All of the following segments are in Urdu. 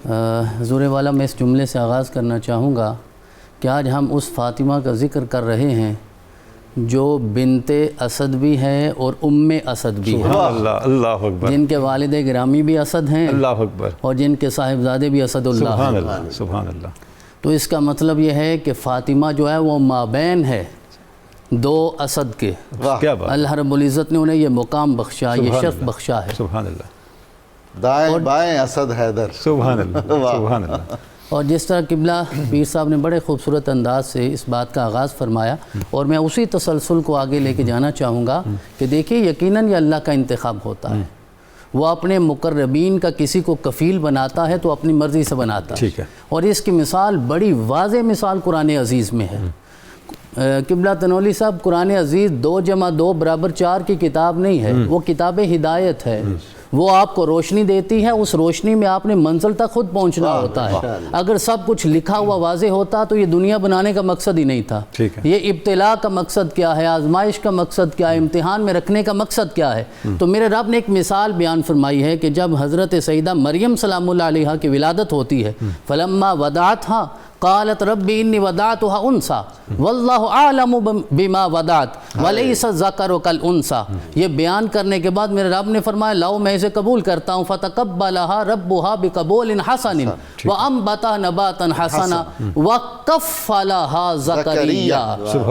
حضور والا میں اس جملے سے آغاز کرنا چاہوں گا کہ آج ہم اس فاطمہ کا ذکر کر رہے ہیں جو بنت اسد بھی ہے اور ام اسد بھی ہے، اللہ اکبر، جن کے والد گرامی بھی اسد ہیں، اللہ اکبر، اور جن کے صاحبزادے بھی اسد اللہ ہیں۔ سبحان اللہ، سبحان اللہ۔ تو اس کا مطلب یہ ہے کہ فاطمہ جو ہے وہ مابین ہے دو اسد کے۔ کیا بات، اللہ رب العزت نے انہیں یہ مقام بخشا، یہ شرف بخشا ہے۔ سبحان اللہ، دائیں بائیں اسد حیدر، سبحان اللہ، سبحان اللہ۔ اور جس طرح قبلہ پیر صاحب نے بڑے خوبصورت انداز سے اس بات کا آغاز فرمایا، اور میں اسی تسلسل کو آگے لے کے جانا چاہوں گا کہ دیکھیے یقیناً یہ اللہ کا انتخاب ہوتا ہے، وہ اپنے مقربین کا کسی کو کفیل بناتا ہے تو اپنی مرضی سے بناتا ہے، ٹھیک ہے، اور اس کی مثال بڑی واضح مثال قرآن عزیز میں ہے۔ قبلہ تنولی صاحب، قرآن عزیز 2+2 = 4 کی کتاب نہیں ہے، وہ کتاب ہدایت ہے، وہ آپ کو روشنی دیتی ہے، اس روشنی میں آپ نے منزل تک خود پہنچنا ہوتا ہے۔ اگر سب کچھ لکھا ہوا واضح ہوتا تو یہ دنیا بنانے کا مقصد ہی نہیں تھا۔ یہ ابتلاء کا مقصد کیا ہے، آزمائش کا مقصد کیا ہے، امتحان میں رکھنے کا مقصد کیا ہے۔ تو میرے رب نے ایک مثال بیان فرمائی ہے کہ جب حضرت سیدہ مریم سلام اللہ علیہا کی ولادت ہوتی ہے، فلما ودعتھا قالت ربی انی وضعتھا انثی واللہ اعلم بما وضعت ولیس الذکر کالانثی، یہ بیان کرنے کے بعد میرے رب نے فرمایا لاؤ میں اسے قبول کرتا ہوں، فتقبلھا ربھا بقبول حسن وانبتھا نباتا حسنا وکفلھا زکریا۔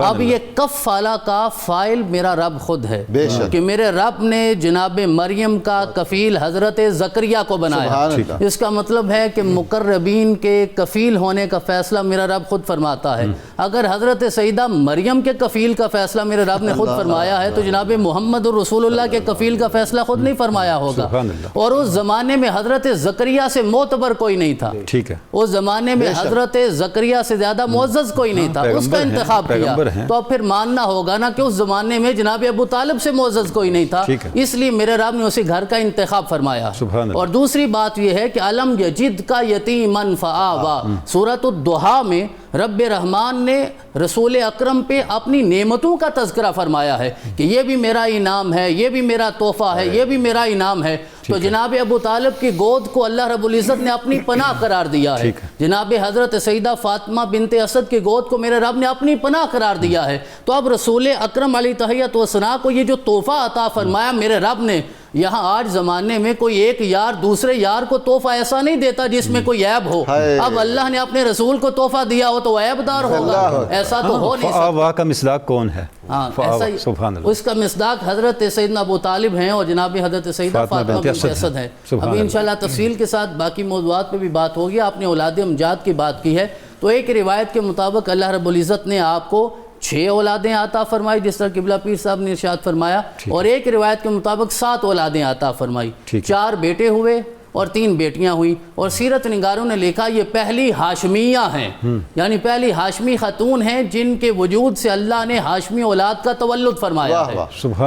اب یہ کفلا کا فاعل میرا رب خود ہے کہ میرے رب نے جناب مریم کا کفیل حضرت زکریا کو بنایا۔ اس کا مطلب ہے کہ مقربین کے کفیل ہونے کا فیصلہ میرا رب خود فرماتا ہے۔ اگر حضرت سیدہ مریم کے کفیل کا فیصلہ میرے رب نے خود فرمایا ہے تو جناب محمد رسول اللہ کے کفیل کا فیصلہ خود نہیں فرمایا ہوگا۔ اور اس زمانے میں حضرت زکریا سے معتبر کوئی نہیں تھا، ٹھیک ہے، اس زمانے میں حضرت زکریا سے زیادہ معزز کوئی نہیں تھا، اس کا انتخاب کیا۔ تو اب پھر ماننا ہوگا نا کہ اس زمانے میں جناب ابو طالب سے معزز کوئی نہیں تھا، اس لیے میرے رب نے اسی گھر کا انتخاب فرمایا۔ اور دوسری بات یہ ہے کہ الم یجد کا یتیما فآوا، سورۃ الضحیٰ میں رب رحمان نے رسول اکرم پہ اپنی نعمتوں کا تذکرہ فرمایا ہے کہ یہ بھی میرا انعام ہے، یہ بھی میرا تحفہ ہے، یہ بھی میرا انعام ہے۔ تو جناب ابو طالب کی گود کو اللہ رب العزت نے اپنی پناہ قرار دیا ہے، جناب حضرت سیدہ فاطمہ بنت اسد کی گود کو میرے رب نے اپنی پناہ قرار دیا ہے۔ تو اب رسول اکرم علیہ تحیۃ وثناء کو یہ جو تحفہ عطا فرمایا میرے رب نے، یہاں آج زمانے میں کوئی ایک یار دوسرے یار کو تحفہ ایسا نہیں دیتا جس میں کوئی عیب ہو۔ اب اللہ نے اپنے رسول کو تحفہ دیا ہو تو عیب دار ہوگا، ایسا تو ہو نہیں سکتا۔ فآوا کا مصداق کون ہے؟ ایسا ہی اس کا مصداق حضرت سیدنا ابو طالب ہیں اور جناب حضرت سیدہ فاطمہ بنت اسد ہیں۔ ابھی انشاءاللہ تفصیل کے ساتھ باقی موضوعات پہ بھی بات ہوگی۔ آپ نے اولاد امجاد کی بات کی ہے، تو ایک روایت کے مطابق اللہ رب العزت نے آپ کو 6 اولادیں عطا فرمائی جس طرح قبلہ پیر صاحب نے ارشاد فرمایا، اور ایک روایت کے مطابق 7 اولادیں عطا فرمائی، 4 بیٹے ہوئے اور 3 بیٹیاں ہوئیں۔ اور سیرت نگاروں نے لکھا یہ پہلی ہاشمیہ ہیں، یعنی پہلی ہاشمی خاتون ہیں جن کے وجود سے اللہ نے ہاشمی اولاد کا تولد فرمایا ہے۔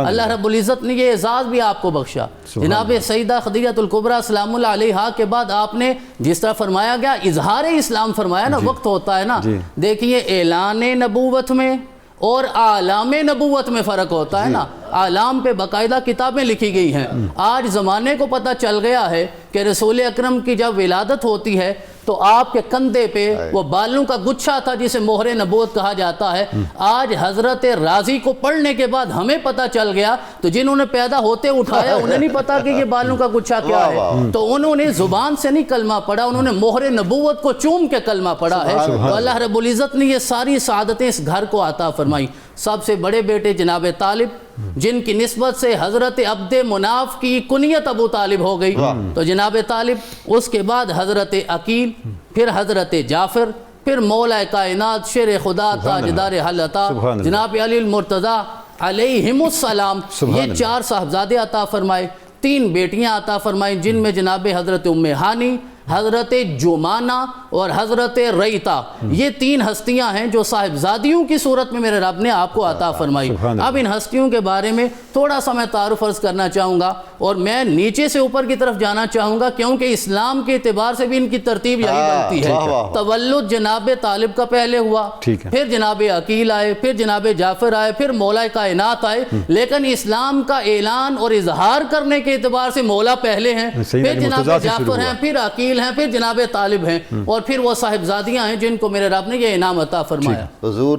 اللہ رب العزت نے یہ اعزاز بھی آپ کو بخشا۔ جناب سیدہ خدیجہ الکبریٰ سلام اللہ علیہا کے بعد آپ نے جس طرح فرمایا گیا اظہار اسلام فرمایا نا، وقت ہوتا ہے نا، دیکھیے اعلان نبوت میں اور اعلام نبوت میں فرق ہوتا ہے نا۔ اعلام پہ باقاعدہ کتابیں لکھی گئی ہیں، آج زمانے کو پتہ چل گیا ہے کہ رسول اکرم کی جب ولادت ہوتی ہے تو آپ کے کندھے پہ وہ بالوں کا گچھا تھا جسے مہر نبوت کہا جاتا ہے۔ آج حضرت رازی کو پڑھنے کے بعد ہمیں پتہ چل گیا، تو جنہوں نے پیدا ہوتے اٹھایا انہیں نہیں پتا کہ یہ بالوں کا گچھا کیا ہے، تو انہوں نے زبان سے نہیں کلمہ پڑھا، انہوں نے مہر نبوت کو چوم کے کلمہ پڑھا ہے۔ تو اللہ رب العزت نے یہ ساری سعادتیں اس گھر کو عطا فرمائی۔ سب سے بڑے بیٹے جناب طالب، جن کی نسبت سے حضرت عبد مناف کی کنیت ابو طالب ہو گئی، تو جناب طالب، اس کے بعد حضرت عقیل، پھر حضرت جعفر، پھر مولا کائنات شیر خدا تاجدار حلتا جناب علی المرتضیٰ علیہم السلام، یہ 4 صاحبزادے عطا فرمائے، 3 بیٹیاں عطا فرمائیں جن میں جناب حضرت ام ہانی، حضرت جمانہ اور حضرت ریتا، یہ 3 ہستیاں ہیں جو صاحبزادیوں کی صورت میں میرے رب نے آپ کو عطا فرمائی۔ اب ان ہستیوں کے بارے میں تھوڑا سا میں تعارف عرض کرنا چاہوں گا، اور میں نیچے سے اوپر کی طرف جانا چاہوں گا کیونکہ اسلام کے اعتبار سے بھی ان کی ترتیب یہی بنتی ہے۔ تولد جناب طالب کا پہلے ہوا، پھر جناب عقیل آئے، پھر جناب جعفر آئے، پھر مولا کائنات آئے، لیکن اسلام کا اعلان اور اظہار کرنے کے اعتبار سے مولا پہلے ہیں، پھر جناب جعفر ہیں، پھر عقیل عقیل ہیں، پھر جناب طالب ہیں، اور پھر وہ صاحبزادیاں ہیں جن کو میرے رب نے یہ انعام عطا فرمایا۔ حضور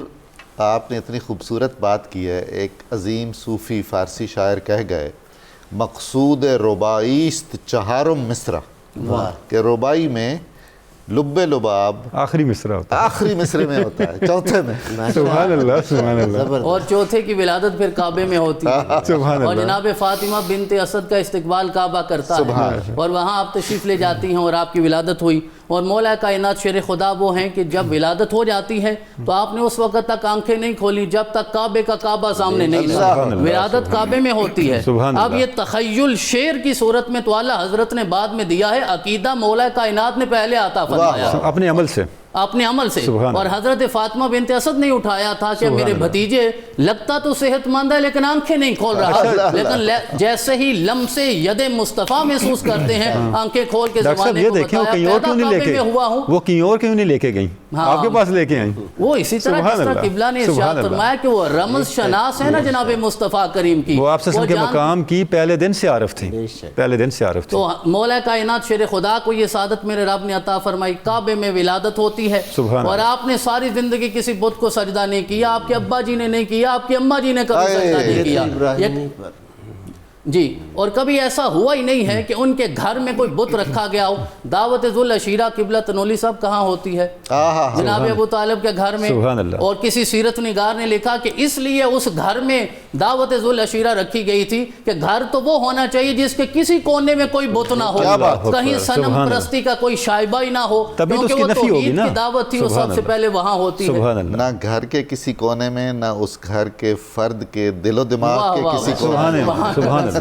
آپ نے اتنی خوبصورت بات کی ہے، ایک عظیم صوفی فارسی شاعر کہہ گئے مقصود ربائی است چہارم مصرع، کہ ربائی میں لب لباب آخری مصرع ہوتا آخری مصرے میں ہوتا ہے، چوتھے میں۔ ہے۔ سبحان اللہ، سبحان اللہ، اور چوتھے کی ولادت پھر کعبے میں ہوتی ہے، سبحان اور اللہ، جناب فاطمہ بنت اسد کا استقبال کعبہ کرتا ہے، اور وہاں آپ تشریف لے جاتی ہیں اور آپ کی ولادت ہوئی۔ اور مولا کائنات شیر خدا وہ ہیں کہ جب ولادت ہو جاتی ہے تو آپ نے اس وقت تک آنکھیں نہیں کھولی جب تک کعبے کا کعبہ سامنے نہیں لگا، ولادت کعبے میں ہوتی ہے۔ اب یہ تخیل شعر کی صورت میں تو اعلیٰ حضرت نے بعد میں دیا ہے، عقیدہ مولا کائنات نے پہلے عطا فرمایا اپنے عمل سے، اپنے عمل سے۔ اور حضرت فاطمہ بنت اسد نے اٹھایا تھا کہ میرے بھتیجے لگتا تو صحت مند ہے لیکن آنکھیں نہیں کھول رہا، لیکن جیسے ہی لمس ید مصطفیٰ محسوس کرتے ہیں آنکھیں کھول کے ڈاکٹر صاحب زمانے یہ کو دیکھیں وہ بتایا، کہیں اور پیدا کیوں نہیں لے کعبے کے، میں ہوا ہوں۔ وہ کہیں اور کیوں نہیں لے کے گئیں، آپ کے پاس لے کے آئیں۔ وہ اسی طرح جس طرح قبلہ نے ارشاد فرمایا کہ وہ رمز شناس ہے نا جناب مصطفیٰ کریم کی، وہ آپ سے کے مقام کی پہلے دن سے عارف تھی، پہلے دن سے عارف تھی۔ تو مولا کائنات شیر خدا کو یہ سعادت میرے رب نے عطا فرمائی، کعبے میں ولادت ہوتی ہے، اور آپ نے ساری زندگی کسی بت کو سجدہ نہیں کیا، آپ کے ابا جی نے نہیں کیا، آپ کی اماں جی نے کبھی سجدہ نہیں کیا جی، اور کبھی ایسا ہوا ہی نہیں ہے کہ ان کے گھر میں کوئی بت رکھا گیا ہو۔ دعوت ذوالعشیرہ قبلہ تنولی صاحب کہاں ہوتی ہے؟ جناب ابو طالب کے گھر میں، اور کسی سیرت نگار نے لکھا کہ اس لیے اس گھر میں دعوت ذوالعشیرہ رکھی گئی تھی کہ گھر تو وہ ہونا چاہیے جس کے کسی کونے میں کوئی بت نہ ہو، کہیں صنم پرستی کا کوئی شائبہ ہی نہ ہو، کیونکہ وہ توحید کی دعوت تھی، وہ سب سے پہلے وہاں ہوتی ہے۔ نہ گھر کے کسی کونے میں، نہ اس گھر کے فرد کے دل و دماغ کے کسی کونے میں۔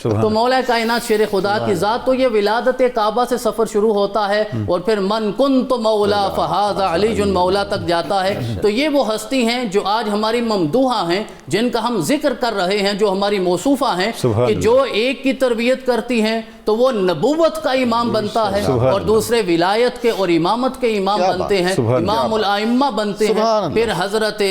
تو مولا کائنات شیر خدا کی ذات تو یہ ولادت کعبہ سے سفر شروع ہوتا ہے، اور پھر من کنت مولا فہذا علی جن مولا تک جاتا ہے۔ تو یہ وہ ہستی ہیں جو آج ہماری ممدوحہ ہیں، جن کا ہم ذکر کر رہے ہیں، جو ہماری موصوفہ ہیں، کہ جو ایک کی تربیت کرتی ہیں تو وہ نبوت کا امام بنتا ہے، اور دوسرے ولایت کے اور امامت کے امام بنتے ہیں، امام الائمہ بنتے ہیں۔ پھر حضرت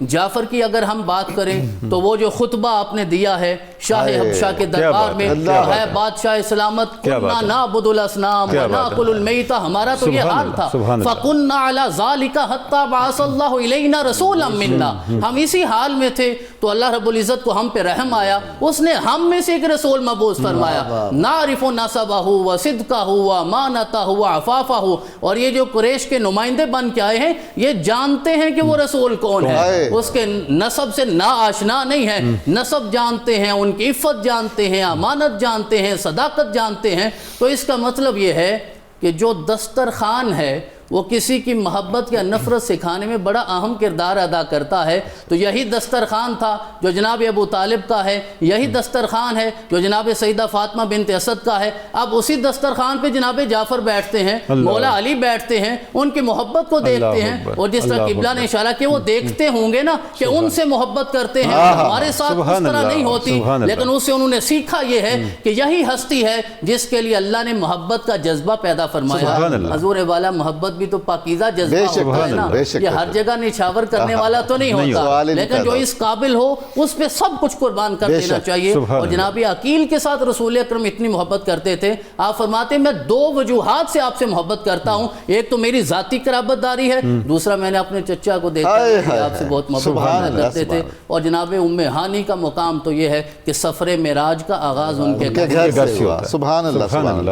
جعفر کی اگر ہم بات کریں تو وہ جو خطبہ آپ نے دیا ہے شاہ حبشہ کے دربار میں، ہے بادشاہ سلامت، کُنَّا نَعْبُدُ الْأَصْنَامَ وَنَأْكُلُ الْمَيْتَ، ہمارا تو یہ حال تھا، فَكُنَّا عَلَى ذَلِكَ حَتَّى بَعَثَ اللَّهُ إِلَيْنَا رَسُولًا مِنَّا، ہم اسی حال میں تھے تو اللہ رب العزت کو ہم پہ رحم آیا، اس نے ہم میں سے ایک رسول مبعوث فرمایا، نعرف نسبہ وصدقہ وامانتہ وعفافہ۔ اور یہ جو قریش کے نمائندے بن کے آئے ہیں یہ جانتے ہیں کہ وہ رسول کون ہے، اس کے نسب سے نا آشنا نہیں ہے، نسب جانتے ہیں، ان کی عفت جانتے ہیں، امانت جانتے ہیں، صداقت جانتے ہیں۔ تو اس کا مطلب یہ ہے کہ جو دسترخوان ہے وہ کسی کی محبت یا نفرت سکھانے میں بڑا اہم کردار ادا کرتا ہے۔ تو یہی دسترخوان تھا جو جناب ابو طالب کا ہے، یہی دسترخوان ہے جو جناب سیدہ فاطمہ بنت اسد کا ہے۔ اب اسی دسترخوان پہ جناب جعفر بیٹھتے ہیں، مولا علی بیٹھتے ہیں، ان کی محبت کو دیکھتے ہیں، اور جس طرح قبلہ نے اشارہ کیا وہ دیکھتے ہوں گے نا کہ ان سے محبت کرتے ہیں، ہمارے ساتھ اس طرح نہیں ہوتی، لیکن اس سے انہوں نے سیکھا یہ ہے کہ یہی ہستی ہے جس کے لیے اللہ نے محبت کا جذبہ پیدا فرمایا۔ حضور والا محبت بھی تو پاکیزہ جذبہ ہوتا ہے نا، یہ ہر جگہ نچھاور کرنے والا تو نہیں ہوتا، لیکن جو اس قابل ہو اس پہ سب کچھ قربان کر دینا چاہیے۔ اور جناب عقیل کے ساتھ رسول اکرم اتنی محبت کرتے تھے، آپ فرماتے ہیں میں دو وجوہات سے آپ سے محبت کرتا ہوں، ایک تو میری ذاتی قرابت داری ہے، دوسرا میں نے اپنے چچا کو دیکھا کہ آپ سے بہت محبت کرتے تھے، اور جناب ام ہانی کا مقام تو یہ ہے کہ سفر معراج کا آغاز ان کے گھر سے ہوا۔ سبحان اللہ، سبحان اللہ۔